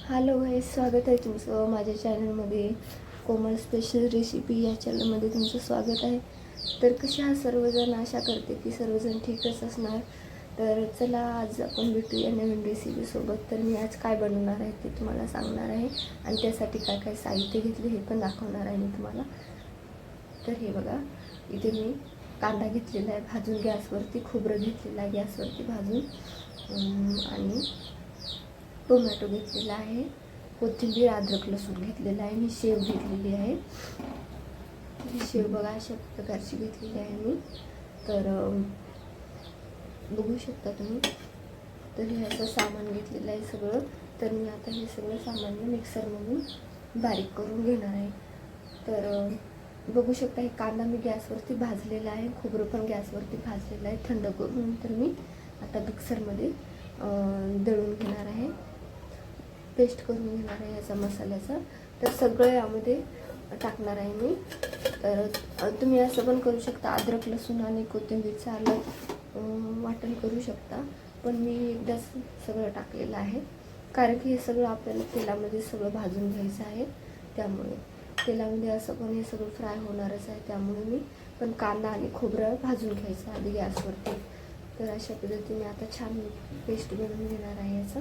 Hello गाईस, स्वागत आहे तुमचं माझ्या चॅनलमध्ये. कोमल स्पेशल रेसिपी या चॅनलमध्ये तुमचं स्वागत आहे. तर कसे आहात सर्वजण? आशा करते की सर्वजण ठीकच असणार. तर चला आज आपण भेटूया नवीन रेसिपीसोबत. तर मी आज काय बनवणार आहे ते तुम्हाला सांगणार आहे आणि त्यासाठी काय काय साहित्य घेतले हे पण दाखवणार आहे मी तुम्हाला. तर हे बघा, इथे मी कांदा घेतलेला आहे भाजून गॅसवरती, खोबरं घेतलेलं आहे गॅसवरती भाजून, आणि टोमॅटो घेतलेला आहे, कोथिंबीर, अद्रक, लसूण घेतलेला आहे. मी शेव घेतलेली आहे. ही शेव बघा अशा प्रकारची घेतलेली आहे मी. तर बघू शकता तुम्ही. तर हे असं सामान घेतलेलं आहे सगळं. तर मी आता हे सगळं सामान मिक्सरमधून बारीक करून घेणार आहे. तर बघू शकता हे कांदा मी गॅसवरती भाजलेला आहे, खोबरं पण गॅसवरती भाजलेलं आहे. थंड करून नंतर मी आता मिक्सरमध्ये दळून घेणार आहे, पेस्ट करून घेणार आहे याचा मसाल्याचा. तर सगळं यामध्ये टाकणार आहे मी. तर तुम्ही असं पण करू शकता, अद्रक, लसूण आणि कोथिंबीरचं आलं वाटण करू शकता. पण मी एकदाच सगळं टाकलेलं आहे, कारण की हे सगळं आपल्याला तेलामध्ये सगळं भाजून घ्यायचं आहे. त्यामुळे तेलामध्ये असं पण हे सगळं फ्राय होणारच आहे. त्यामुळे मी पण कांदा आणि खोबरं भाजून घ्यायचं आधी गॅसवरती. तर अशा पद्धतीने आता छान पेस्ट बनवून घेणार आहे याचं.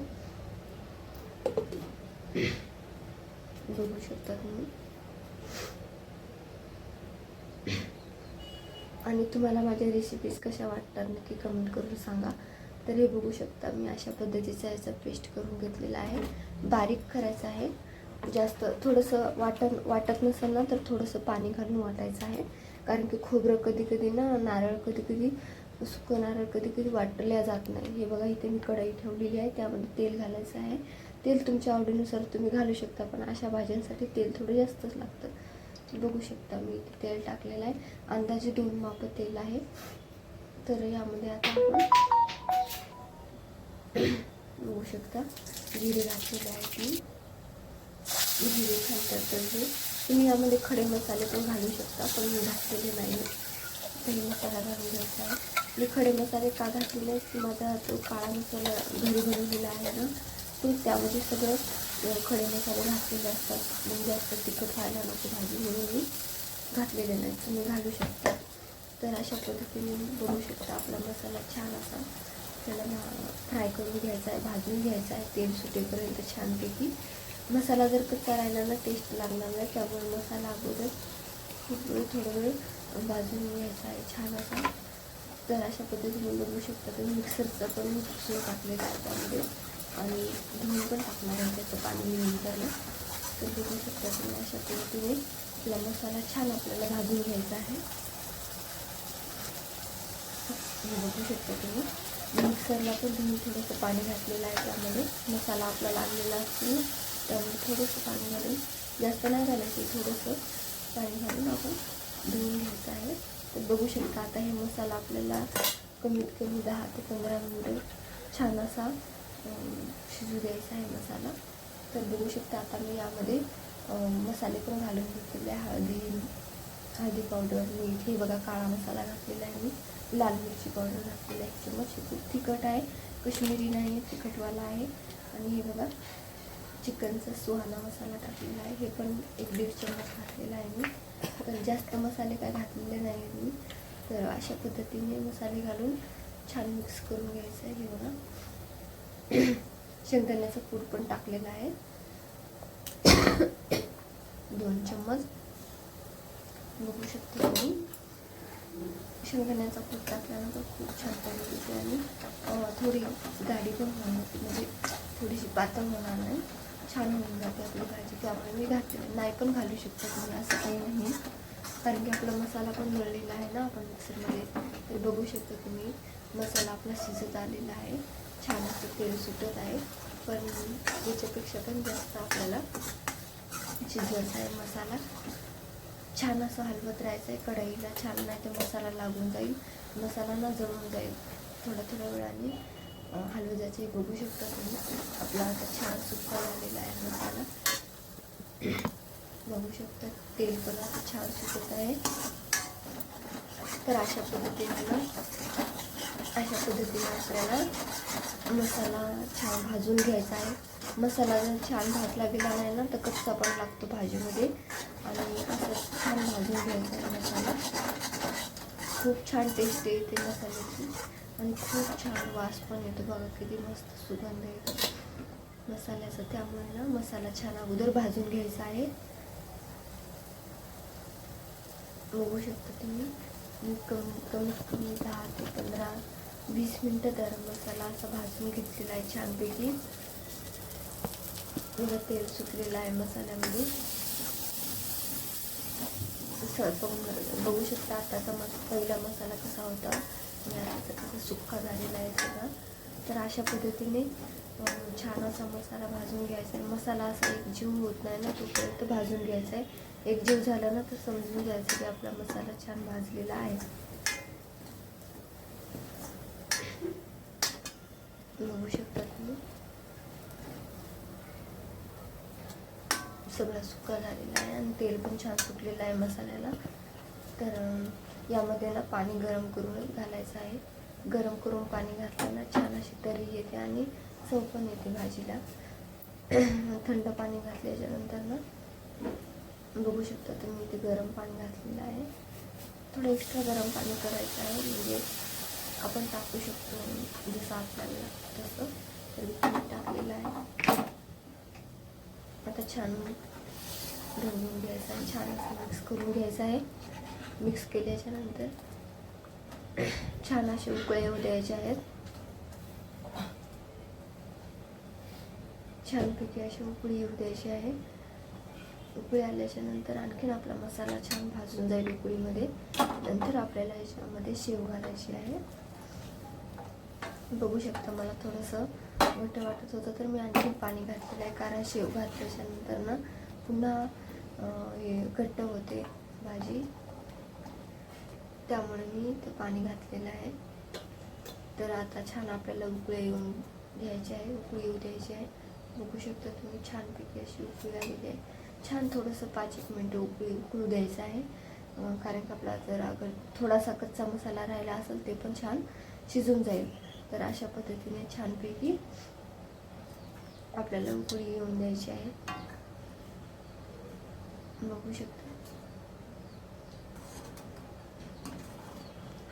बघू शकता तुम्ही. आणि तुम्हाला माझ्या रेसिपीज कशा वाटतात नक्की कमेंट करून सांगा. तर हे बघू शकता मी अशा पद्धतीचा याचा पेस्ट करून घेतलेला आहे. बारीक करायचं आहे, जास्त थोडंसं वाटत नसेल ना तर थोडंसं पाणी घालून वाटायचं आहे. कारण की खोबरं कधी कधी ना, नारळ कधी कधी सुकं नारळ कधी कधी वाटल्या जात नाही. हे बघा इथे मी कढई ठेवलेली आहे, त्यामध्ये तेल घालायचं आहे. तेल तुमच्या आवडीनुसार तुम्ही घालू शकता, पण अशा भाज्यांसाठी तेल थोडं जास्तच लागतं. बघू शकता मी इथे तेल टाकलेलं आहे, अंदाजे 2 माप तेल आहे. तर यामध्ये आता आपण बघू शकता जिरे घातलेले आहेत मी. जिरे घालतात तर तुम्ही यामध्ये खडे मसाले पण घालू शकता, पण मी घातलेले नाही. दही मसाला घालून घ्यायचा आहे. मी खडे मसाले का घातलेले, माझा तो काळा मसाला घरी बनवलेला आहे ना, तो त्यामध्ये सगळं खडे मसाले घातलेले असतात. म्हणजे जास्त तिखट व्हायला नको भाजी, म्हणून मी घातलेले नाही. तुम्ही घालू शकता. तर अशा पद्धतीने बघू शकता आपला मसाला छान असा त्याला फ्राय करून घ्यायचा आहे, भाजून घ्यायचा आहे तेल सुटेपर्यंत छानपैकी. मसाला जर कच्चा राहिला ना टेस्ट लागणार नाही, त्यामुळे मसाला अगोदर खूप वेळ थोडा वेळ भाजून घ्यायचा आहे छान असा. तर अशा पद्धतीने बघू शकता तुम्ही. मिक्सरचं पण मी पुसून टाकलेलं आहे त्यामध्ये, आणि धुवून पण टाकणार आहे त्याचं पाणी मी नंतरला. तर बघू शकता तुम्ही अशा पद्धतीने आपला मसाला छान आपल्याला भाजून घ्यायचा आहे. हे बघू शकता तुम्ही. मिक्सरला पण धुवून थोडंसं पाणी घातलेलं आहे, त्यामध्ये मसाला आपला लागलेला असतो ना, त्यामुळे थोडंसं पाणी घालून, जास्त नाही घालायचं, थोडंसं पाणी घालून आपण धुवून घ्यायचं आहे. तर बघू शकता आता हे मसाला आपल्याला कमीत कमी 10 ते 15 मिनिटं छान असा शिजू द्यायचा आहे मसाला. तर बघू शकता आता मी यामध्ये मसाले पण घालून घेतलेले आहे. हळदी पावडर, मीठ, हे बघा काळा मसाला घातलेला आहे मी. लाल मिरची पावडर घातलेला आहे 1 चमच. हे खूप तिखट आहे, कश्मीरी नाही आहे, तिखटवाला आहे. आणि हे बघा चिकनचा सुहाना मसाला टाकलेला आहे, हे पण 1-1.5 चमच घातलेला आहे मी. तर जास्त मसाले काय घातलेले नाही आहेत मी. तर अशा पद्धतीने मसाले घालून छान मिक्स करून घ्यायचं आहे. हे बघा शेंगदाण्याचा कूट पण टाकलेला आहे 2 चम्मच. बघू शकता तुम्ही. शेंगदाण्याचा कूट टाकल्यानंतर खूप छान पद्धतीने आणि थोडी जाडी पण होणार, म्हणजे थोडीशी पातळ होणार नाही, छान होऊन जाते आपली भाजी. त्यामुळे मी घातलेली नाही, पण घालू शकता तुम्ही, असं काही नाही. कारण की आपला मसाला पण मळलेला आहे ना आपण मिक्सरमध्ये. तर बघू शकता तुम्ही मसाला आपला शिजत आलेला आहे, छान असं तेल सुटत आहे. पण याच्यापेक्षा पण जास्त आपल्याला शिजवायचा आहे मसाला. छान असं हलवत राहायचं आहे कढईला, छान, नाही तर मसाला लागून जाईल, मसाला ना जळून जाईल. थोड्या वेळाने हलवत जायचं. बघू शकता तुम्ही आपला आता छान सुका झालेला आहे मसाला. बघू शकता तेल पण आता छान सुकत आहे. तर अशा पद्धतीने आपल्याला मसाला छान भाजून घ्यायचा आहे. मसाला जर छान भाजला गेला नाही ना तर कच्चा पण लागतो भाजीमध्ये. आणि असं छान भाजून घ्यायचा आहे मसाला. खूप छान टेस्ट येते मसाल्याची आणि खूप छान वास पण येतो बघा, किती मस्त सुगंध येतो मसाल्याचा. त्यामुळे ना मसाला छान अगोदर भाजून घ्यायचा आहे. बघू शकता तुम्ही, मी कमीत कमी 10 ते 15-20 मिनटं गरम मसाला असा भाजून घेतलेला आहे छानपैकी. मला तेल सुटलेलं आहे मसाल्यामध्ये. बघू शकता आताचा पहिला मसाला कसा होता आणि आता कसा सुक्का झालेला आहे सगळा. तर अशा पद्धतीने छान असा मसाला भाजून घ्यायचा आहे. मसाला असा एकजीव होत नाही ना तोपर्यंत भाजून घ्यायचा आहे. एकजीव झाला ना तर समजून घ्यायचं की आपला मसाला छान भाजलेला आहे. बघू शकता तुम्ही सगळा सुक्का झालेला आहे आणि तेल पण छान सुटलेलं आहे मसाल्याला. तर यामध्ये ना पाणी गरम करून घालायचं आहे. गरम करून पाणी घातलं ना छान अशी तरी येते आणि चव पण येते भाजीला. थंड पाणी घातल्याच्या नंतर ना बघू शकता तुम्ही इथे गरम पाणी घातलेलं आहे. थोडं एक्स्ट्रा गरम पाणी करायचं आहे, म्हणजे आपण टाकू शकतो जसं आपल्याला तसं. तर मी टाकलेलं आहे. आता छान ढवळून घ्यायचं आहे, छान असं मिक्स करून घ्यायचं आहे. मिक्स केल्याच्या नंतर छान असे उकळे येऊ द्यायचे आहेत. छानपैकी अशी उकळी येऊ द्यायची आहे. उकळी आल्याच्या नंतर आणखीन आपला मसाला छान भाजून जाईल उकळीमध्ये. नंतर आपल्याला याच्यामध्ये शेव घालायची आहे. बघू शकता मला थोडंसं घट्ट वाटत होतं तर मी आणखीन पाणी घातलेलं आहे, कारण शेव घातल्याच्या नंतर ना पुन्हा हे घट्ट होते भाजी, त्यामुळे मी ते पाणी घातलेलं आहे. तर आता छान आपल्याला उकळी येऊन घ्यायची आहे, उकळी येऊ द्यायची आहे. बघू शकता तुम्ही छानपैकी अशी उकळी आलेली आहे. छान थोडंसं 5-1 मिनटं उकळू द्यायचं आहे, कारण की आपला जर अगर थोडासा कच्चा मसाला राहिला असेल ते पण छान शिजून जाईल. तर अशा पद्धतीने छानपैकी आपल्याला उकळी येऊन द्यायची आहे. बघू शकता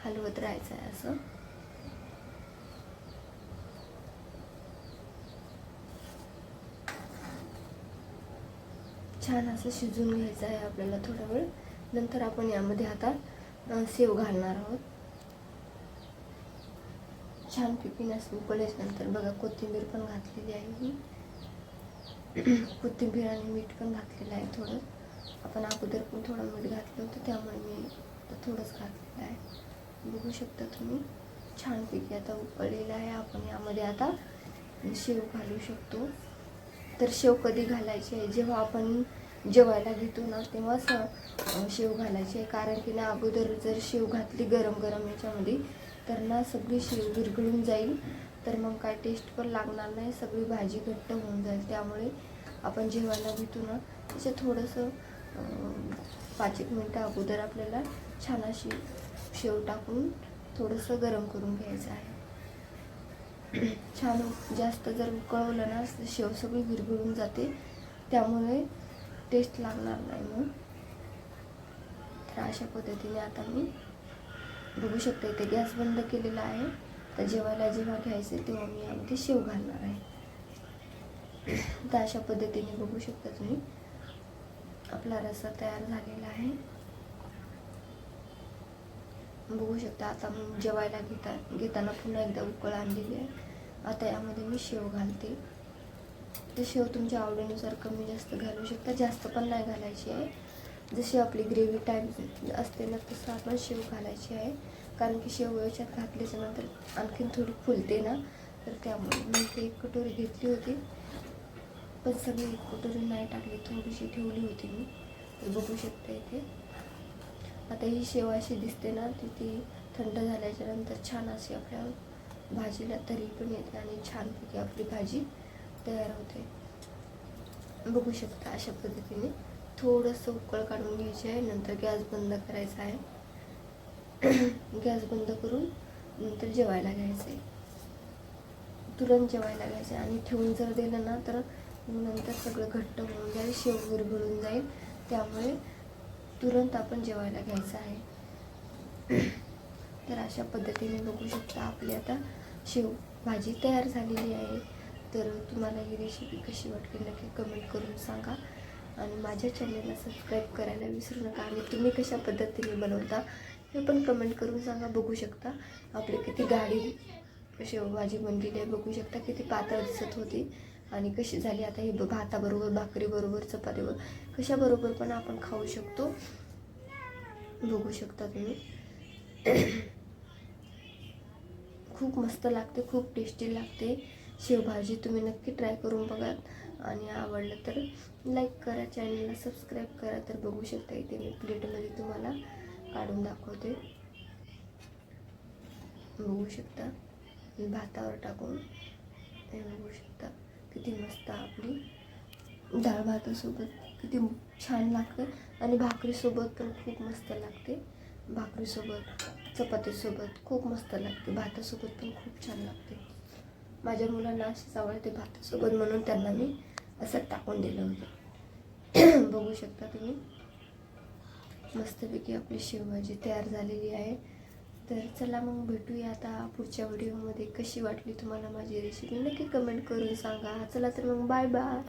हलवत राहायचं आहे असं. छान असं शिजून घ्यायचं आहे आपल्याला थोडा वेळ. नंतर आपण यामध्ये आता शेव घालणार आहोत. छानपैकी असं उकळल्याच्या नंतर बघा कोथिंबीर पण घातलेली आहे मी. कोथिंबीर आणि मीठ पण घातलेलं आहे थोडं. आपण अगोदर पण थोडं मीठ घातलं होतं, त्यामुळे मी थोडंच घातलेलं आहे. बघू शकता तुम्ही छानपैकी आता उकळलेलं आहे. आपण यामध्ये आता शेव घालू शकतो. तर शेव कधी घालायची आहे, जेव्हा आपण जेवायला घेतो ना तेव्हाच शेव घालायची आहे. कारण की ना अगोदर जर शेव घातली गरम गरम याच्यामध्ये तर ना सगळी शेव विरघळून जाईल, तर मग काय टेस्ट पण लागणार नाही, सगळी भाजी घट्ट होऊन जाईल. त्यामुळे आपण जेवायला घेतो ना त्याच्या थोडंसं 5-1 मिनटं अगोदर आपल्याला छान अशी शेव टाकून थोडंसं गरम करून घ्यायचं आहे. छान जास्त जर उकळवलं ना शेव सगळी विरघळून जाते, त्यामुळे टेस्ट लागणार नाही मग. तर अशा पद्धतीने आता मी बघू शकता इथे गॅस बंद केलेला आहे. तर जेवायला जेव्हा घ्यायचं तेव्हा मी यामध्ये शेव घालणार आहे. तर अशा पद्धतीने बघू शकता तुम्ही आपला रस्सा तयार झालेला आहे. बघू शकता आता मी जेवायला घेताना पुन्हा एकदा उकळ आणलेली आहे. आता यामध्ये मी शेव घालते. तर शेव तुमच्या आवडीनुसार कमी जास्त घालू शकता, जास्त पण नाही घालायची आहे. जशी आपली ग्रेव्ही टाईप असते ना तसं आपण शेव घालायची आहे. कारण की शेव याच्यात घातल्याच्या नंतर आणखीन थोडी फुलते ना, तर त्यामुळे मी ते 1 कटोरी घेतली होती, पण सगळी 1 कटोरी नाही टाकली, थोडीशी ठेवली होती मी. तर बघू शकता इथे आता ही शेव अशी दिसते ना, ती थंड झाल्याच्या नंतर छान अशी आपल्या भाजीला तरी पण येते आणि छानपैकी आपली भाजी तयार होते. बघू शकता अशा पद्धतीने थोडंसं उकळ काढून घ्यायची आहे. नंतर गॅस बंद करायचा आहे. गॅस बंद करून नंतर जेवायला घ्यायचं आहे. तुरंत जेवायला घ्यायचं आणि ठेवून जर दिलं ना तर नंतर सगळं घट्ट होऊन जाईल, शेव विरघळून जाईल. त्यामुळे तुरंत आपण जेवायला घ्यायचं आहे. तर अशा पद्धतीने बघू शकता आपली आता शेव भाजी तयार झालेली आहे. तर तुम्हाला ही रेसिपी कशी वाटली नक्की कमेंट करून सांगा आणि माझ्या चॅनलला सबस्क्राईब करायला विसरू नका. आणि तुम्ही कशा पद्धतीने बनवता हे पण कमेंट करून सांगा. बघू शकता आपली किती गाढी शेवभाजी बनलेली आहे. बघू शकता किती पातळ दिसत होती आणि कशी झाली. आता ही भाताबरोबर, भाकरीबरोबर, चपातीवर कशाबरोबर पण आपण खाऊ शकतो. बघू शकता तुम्ही. खूप मस्त लागते, खूप टेस्टी लागते शेवभाजी. तुम्ही नक्की ट्राय करून बघा आणि आवडलं तर लाईक करा, चॅनलला सबस्क्राईब करा. तर बघू शकता इथे मी प्लेटमध्ये तुम्हाला काढून दाखवते. बघू शकता मी भातावर टाकून हे बघू शकता किती मस्त आपली डाळ भातासोबत किती छान लागते आणि भाकरीसोबत पण खूप मस्त लागते. भाकरीसोबत, चपातीसोबत खूप मस्त लागते. भातासोबत पण खूप छान लागते. माझ्या मुलांना अशीच आवडते भातासोबत, म्हणून त्यांना मी असं टाकून दिलं होतं. बघू शकता तुम्ही मस्तपैकी आपली शेवभाजी तयार झालेली आहे. तर चला मग भेटूया आता पुढच्या व्हिडिओमध्ये. कशी वाटली तुम्हाला माझी रेसिपी नक्की कमेंट करून सांगा. चला तर मग बाय बाय.